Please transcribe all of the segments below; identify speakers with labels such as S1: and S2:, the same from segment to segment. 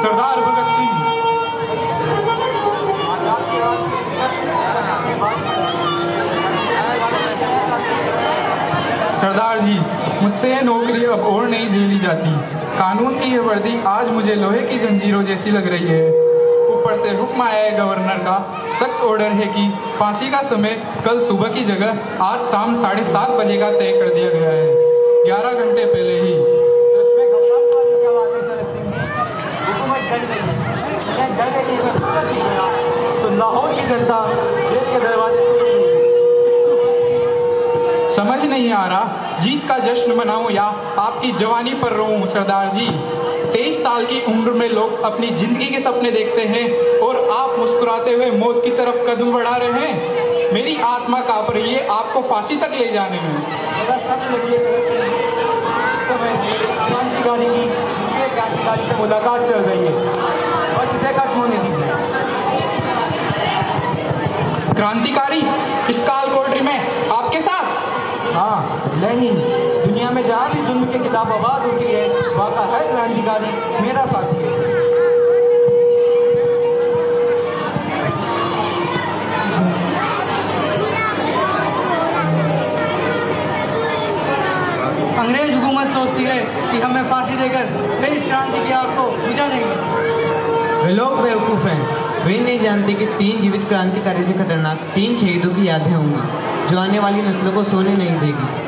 S1: सरदार भगत सिंह। सरदार जी, मुझसे यह नौकरी अब और नहीं झेली जाती। कानून की यह वर्दी आज मुझे लोहे की जंजीरों जैसी लग रही है। ऊपर से हुक्म आया है गवर्नर का, सख्त ऑर्डर है कि फांसी का समय कल सुबह की जगह आज शाम 7:30 बजे का तय कर दिया गया है, 11 घंटे पहले ही।
S2: तो लाहौर की जनता जेल के दरवाजे
S1: समझ नहीं आ रहा जीत का जश्न मनाऊं या आपकी जवानी पर रोऊं। सरदार जी, 23 साल की उम्र में लोग अपनी जिंदगी के सपने देखते हैं और आप मुस्कुराते हुए मौत की तरफ कदम बढ़ा रहे हैं। मेरी आत्मा कांप रही है आपको फांसी तक ले जाने में।
S2: क्रांतिकारी की दूसरे क्रांतिकारी से मुलाकात चल रही है, बस इसे खत्म होने दीजिए।
S1: क्रांतिकारी इस काल कोठरी में आपके साथ?
S2: हाँ, लेनिन। दुनिया में जहाँ भी जुल्म के खिलाफ आवाज उठी है, वहाँ का हर क्रांतिकारी मेरा साथी है। अंग्रेज हुकूमत सोचती है कि हमें फांसी देकर फिर इस क्रांति की आग को बुझा देंगे।
S3: वे लोग बेवकूफ़ हैं। वे नहीं जानते कि 3 जीवित क्रांतिकारी से खतरनाक 3 शहीदों की यादें होंगी जो आने वाली नस्लों को सोने नहीं देगी।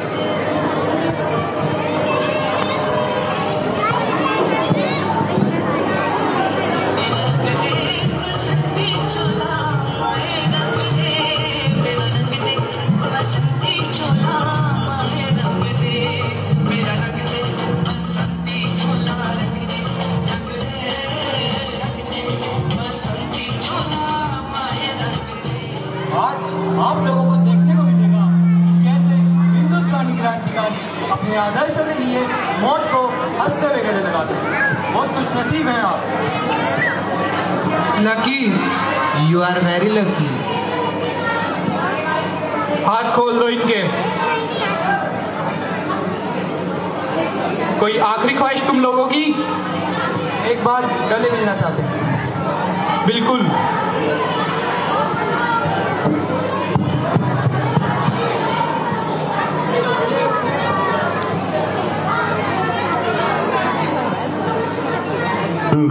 S2: आप लोगों को देखने को मिलेगा कि कैसे हिंदुस्तानी क्रांतिकारी अपने आदर्शों के लिए मौत को हंसते हुए गले लगाते हैं। बहुत कुछ नसीब है आप।
S3: Lucky, you are very lucky.
S1: हाथ खोल दो इनके। कोई आखिरी ख्वाहिश तुम लोगों की?
S2: एक बार गले मिलना चाहते हैं।
S1: बिल्कुल।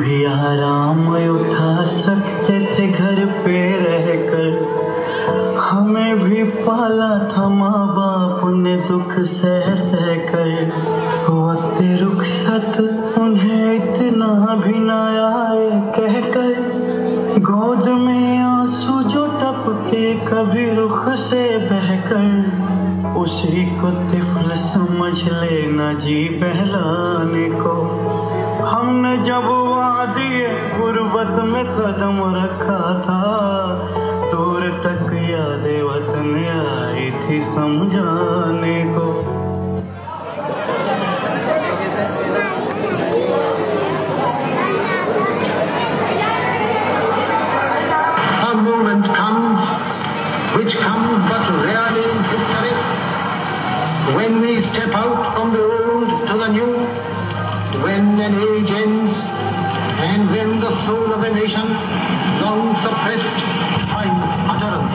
S4: भी आराम उठा सकते थे घर पे रहकर, हमें भी पाला था माँ बाप ने दुख सह सह कर। वक्त रुखसत उन्हें इतना भी न आए कहकर, गोद में आंसू जो टपके कभी रुख से बहकर, उसी को तिफल समझ लेना जी बहलाने को। हमने जब वादिए गुर्बत में कदम रखा था, दूर तक यादें वतन आई थी समझाने को।
S5: A moment comes, which comes but rarely in history, when we step out from the old to the new, when an age ends, and when the soul of a nation, long suppressed, finds utterance.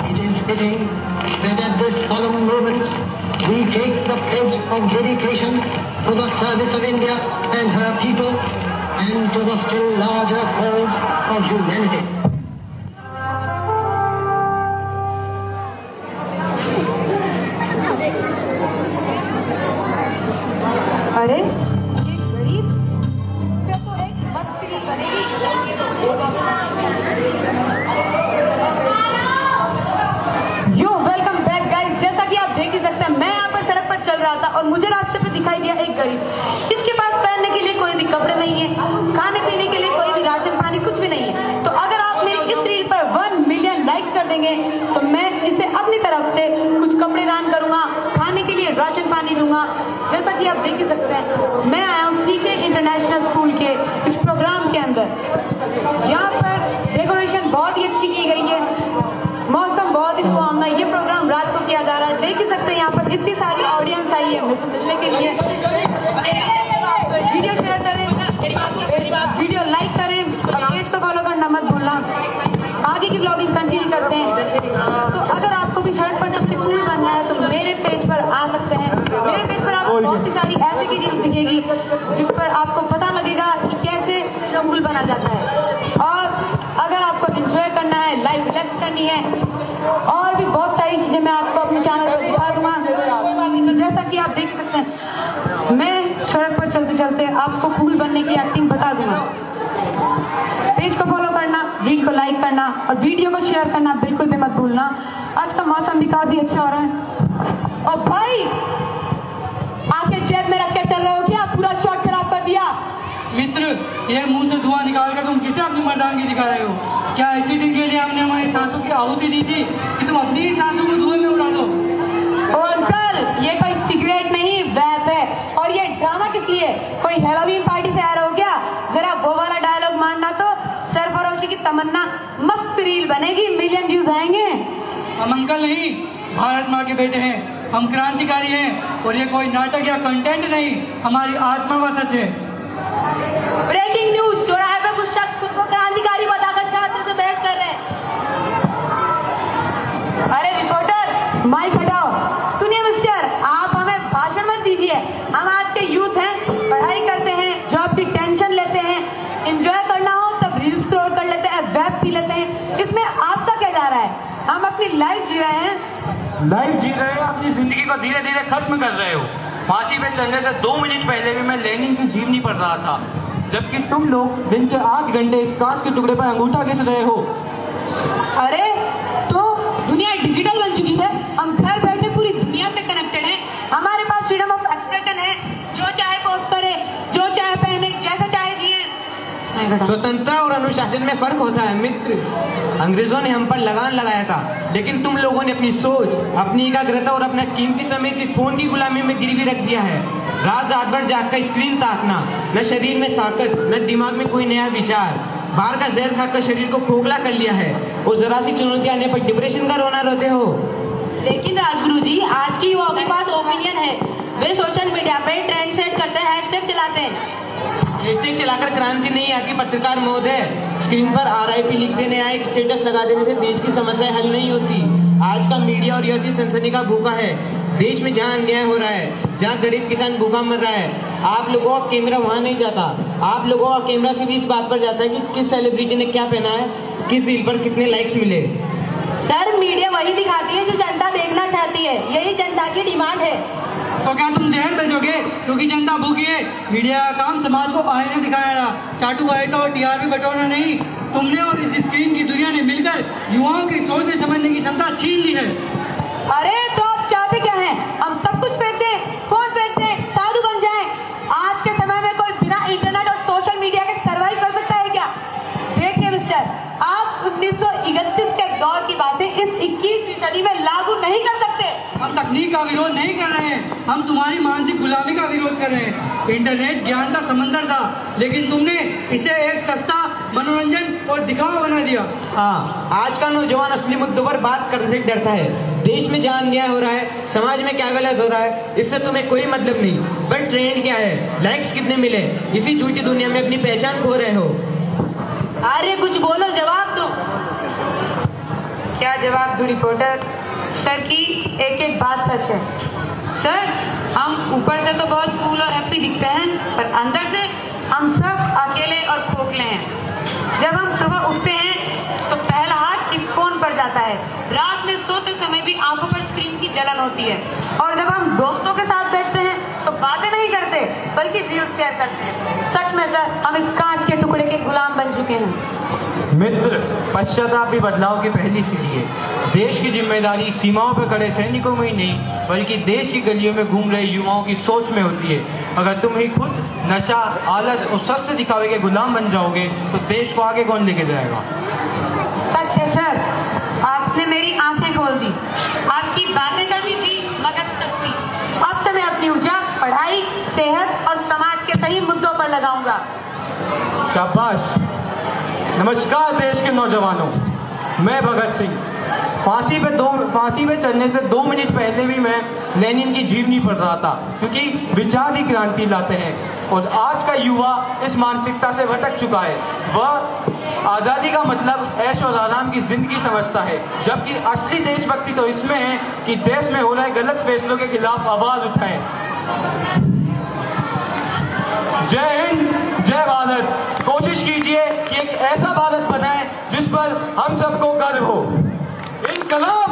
S5: It is fitting that at this solemn moment we take the pledge of dedication to the service of India and her people, and to the still larger cause of humanity.
S6: अरे ये गरीब पे तो एक मस्ती बनेगी। यो welcome back guys. जैसा कि आप देख ही सकते हैं, मैं यहाँ पर सड़क पर चल रहा था और मुझे रास्ते पे दिखाई दिया एक गरीब। इसके पास पहनने के लिए कोई भी कपड़े नहीं है, खाने पीने के लिए कोई भी राशन पानी कुछ भी नहीं है। तो अगर आप मेरी इस रील पर 1 मिलियन लाइक्स कर देंगे तो मैं इसे अपनी तरफ से कुछ कपड़े दान करूंगा, खाने के लिए राशन पानी दूंगा। जैसा कि आप देख ही सकते हैं, मैं आया हूँ सीके इंटरनेशनल स्कूल के इस प्रोग्राम के अंदर। यहाँ पर डेकोरेशन बहुत ही अच्छी की गई है, मौसम बहुत ही सुहावना है। ये प्रोग्राम रात को किया जा रहा है। देख ही सकते हैं यहाँ पर इतनी सारी ऑडियंस आई है मुझसे मिलने के लिए। वीडियो शेयर करें, सारी ऐसे की रील्स दिखेगी जिस पर आपको पता लगेगा कि कैसे फूल बना जाता है। और अगर आपको एंजॉय करना है, लाइफ रिलैक्स करनी है और भी बहुत सारी चीजें मैं आपको अपने चैनल पर दिखा दूंगा। तो जैसा कि आप देख सकते हैं, मैं सड़क पर चलते चलते आपको फूल बनने की एक्टिंग बता दूंगा। पेज को फॉलो करना, रील को लाइक करना और वीडियो को शेयर करना बिल्कुल भी मत भूलना। आज का मौसम भी काफी अच्छा हो रहा है। और भाई, आंखें जेब में रख कर चल रहे हो क्या? पूरा शॉट खराब कर दिया।
S2: मित्र, ये मुंह से धुआं निकाल कर तुम किसे अपनी मर्दानगी दिखा रहे हो? क्या इसी दिन के लिए हमने हमारी सांसों की आहुति दी थी कि तुम अपनी ही सांसों को धुएं में उड़ा दो?
S6: ओ अंकल, ये कोई सिगरेट नहीं, वैप है। और ये ड्रामा किस लिए? कोई हैलोवीन पार्टी से आ रहे हो क्या? जरा वो वाला डायलॉग मारना तो सरफरोशी की तमन्ना। मस्त रील बनेगी, मिलियन व्यूज आएंगे।
S2: हम अंकल नहीं, भारत माँ के बेटे हैं। हम क्रांतिकारी हैं और ये कोई नाटक या कंटेंट नहीं, हमारी आत्मा का सच है।
S6: ब्रेकिंग न्यूज, चौराहे पे कुछ शख्स खुद को क्रांतिकारी बताकर छात्र से बहस कर रहे हैं। अरे रिपोर्टर, माइक हटाओ। सुनिए मिस्टर, आप हमें भाषण मत दीजिए। हम आज के यूथ हैं, पढ़ाई करते हैं, जॉब की टेंशन लेते हैं, एंजॉय करना हो तब रील स्क्रॉल कर लेते हैं, वेब पी लेते हैं। इसमें आपका क्या जा रहा है? हम अपनी लाइफ जी रहे हैं।
S7: लाइफ जी रहे हो, अपनी जिंदगी को धीरे धीरे खत्म कर रहे हो। फांसी पे चढ़ने से 2 मिनट पहले भी मैं लेनिन की जीवनी पढ़ रहा था, जबकि तुम लोग दिन के 8 घंटे इस कांच के टुकड़े पर अंगूठा घिस रहे हो।
S6: अरे तो दुनिया डिजिटल बन चुकी है, हम घर बैठे पूरी दुनिया से कनेक्टेड हैं। हमारे पास फ्रीडम ऑफ एक्सप्रेशन है, जो चाहे पोस्ट करे, जो चाहे पहने, जैसा चाहे जिए।
S3: स्वतंत्रता और अनुशासन में फर्क होता है मित्र। अंग्रेजों ने हम पर लगान लगाया था, लेकिन तुम लोगों ने अपनी सोच, अपनी एकाग्रता और अपना कीमती समय से फोन की गुलामी में गिरवी रख दिया है। रात रात भर जागकर स्क्रीन ताकना, न शरीर में ताकत, न दिमाग में कोई नया विचार। बाहर का जहर खाकर शरीर को खोखला कर लिया है और जरा सी चुनौती आने पर डिप्रेशन का रोना रोते हो।
S8: लेकिन राजगुरु जी, आज की युवाओं के पास ओपिनियन है। वे सोशल मीडिया पे ट्रेंड सेट करते हैं, हैशटैग चलाते हैं।
S3: हैशटैग चलाकर क्रांति नहीं आती पत्रकार महोदय। स्क्रीन पर RIP लिख देने या एक स्टेटस लगा देने से देश की समस्याएं हल नहीं होती। आज का मीडिया और यह सनसनी का भूखा है। देश में जहां अन्याय हो रहा है, जहां गरीब किसान भूखा मर रहा है, आप लोगों का कैमरा वहां नहीं जाता। आप लोगों का कैमरा सिर्फ इस बात पर जाता है कि किस सेलिब्रिटी ने क्या पहना है, किस रील पर कितने लाइक्स मिले।
S8: सर, मीडिया वही दिखाती है जो जनता देखना चाहती है, यही जनता की डिमांड है।
S2: तो क्या तुम जहर भेजोगे क्योंकि जनता भूखी है? मीडिया का काम समाज को आईने दिखाना, चाटू आईटा और TRP बटोरना नहीं। तुमने और इस स्क्रीन की दुनिया ने मिलकर युवाओं की सोचने समझने की क्षमता छीन ली है।
S6: अरे तो आप चाहते क्या हैं? हम सब कुछ फेंक दें, फोन फेंक दें, साधु बन जाएं। आज के समय में कोई बिना इंटरनेट और सोशल मीडिया के सर्वाइव कर सकता है क्या? देखिए मिस्टर, आप 1931 के दौर की बातें इस 21वीं सदी में लागू नहीं कर सकते।
S2: हम तकनीक का विरोध नहीं कर रहे हैं, हम तुम्हारी मानसिक गुलामी का विरोध कर रहे हैं। इंटरनेट ज्ञान का समंदर था, लेकिन तुमने इसे एक सस्ता मनोरंजन और दिखावा बना दिया।
S3: हाँ, आज का नौजवान असली मुद्दों पर बात करने से डरता है। देश में जहाँ अन्याय हो रहा है, समाज में क्या गलत हो रहा है, इससे तुम्हें कोई मतलब नहीं। पर ट्रेंड क्या है, लाइक्स कितने मिले, इसी झूठी दुनिया में अपनी पहचान खो रहे हो।
S8: अरे कुछ बोलो, जवाब दो।
S6: क्या जवाब दूं रिपोर्टर? सर की एक एक बात सच है। सर, हम ऊपर से तो बहुत कूल और हैप्पी दिखते हैं, पर अंदर से हम सब अकेले और खोखले हैं। जब हम सुबह उठते हैं तो पहला हाथ इस फोन पर जाता है। रात में सोते समय भी आंखों पर स्क्रीन की जलन होती है। और जब हम दोस्तों के साथ बैठते हैं तो बातें नहीं करते, बल्कि रील्स शेयर करते हैं। सच में सर, हम इस कांच के टुकड़े के गुलाम बन चुके हैं।
S7: मित्र, पश्चाताप भी बदलाव की पहली सीढ़ी है। देश की जिम्मेदारी सीमाओं पर खड़े सैनिकों में ही नहीं, बल्कि देश की गलियों में घूम रहे युवाओं की सोच में होती है। अगर तुम ही खुद नशा, आलस और सस्ते दिखावे के गुलाम बन जाओगे तो देश को आगे कौन लेके जाएगा?
S6: सच है सर, आपने मेरी आंखें खोल दी। आपकी बातें करनी थी मगर सच थी। अब से मैं अपनी ऊर्जा पढ़ाई, सेहत और समाज के सही मुद्दों पर लगाऊंगा।
S7: शाबाश। नमस्कार देश के नौजवानों, मैं भगत सिंह। फांसी पे चढ़ने से 2 मिनट पहले भी मैं लेनिन की जीवनी पढ़ रहा था, क्योंकि विचार ही क्रांति लाते हैं। और आज का युवा इस मानसिकता से भटक चुका है। वह आज़ादी का मतलब ऐश और आराम की जिंदगी समझता है, जबकि असली देशभक्ति तो इसमें है कि देश में हो रहे गलत फैसलों के खिलाफ आवाज़ उठाएं। जय हिंद, जय भारत। कोशिश कीजिए कि एक ऐसा भारत बनाएं जिस पर हम सबको गर्व हो। इनकलाब